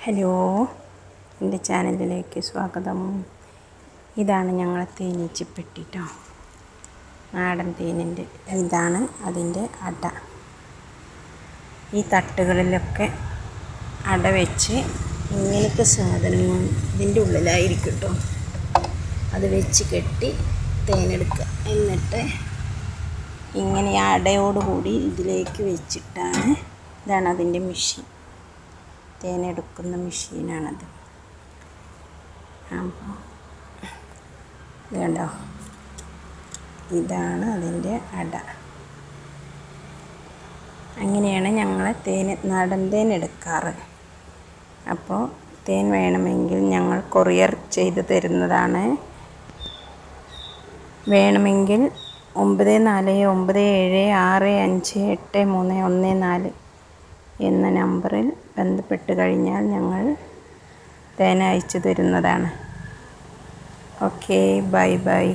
Hello, എൻ്റെ ചാനലിലേക്ക് സ്വാഗതം. ഇതാണ് ഞങ്ങളെ തേനീച്ചപ്പെട്ടി കേട്ടോ. നാടൻ തേനിൻ്റെ ഇതാണ് അതിൻ്റെ അട. ഈ തട്ടുകളിലൊക്കെ അട വെച്ച് ഇങ്ങനത്തെ സാധനങ്ങൾ ഇതിൻ്റെ ഉള്ളിലായിരിക്കും കേട്ടോ. അത് വെച്ച് കെട്ടി തേനെടുക്കുക. എന്നിട്ട് ഇങ്ങനെ അടയോടുകൂടി ഇതിലേക്ക് വെച്ചിട്ടാണ്. ഇതാണ് അതിൻ്റെ മെഷീൻ, തേനെടുക്കുന്ന മെഷീനാണത്. അപ്പോൾ ഇത് കണ്ടോ, ഇതാണ് അതിൻ്റെ അട. അങ്ങനെയാണ് ഞങ്ങൾ നാടൻ തേൻ എടുക്കാറ്. അപ്പോൾ തേൻ വേണമെങ്കിൽ ഞങ്ങൾ കൊറിയർ ചെയ്ത് തരുന്നതാണ്. വേണമെങ്കിൽ 9497658314 എന്ന നമ്പറിൽ ബന്ധപ്പെട്ട് കഴിഞ്ഞാൽ ഞങ്ങൾ തേൻ അയച്ചു തരുന്നതാണ്. Okay, bye bye.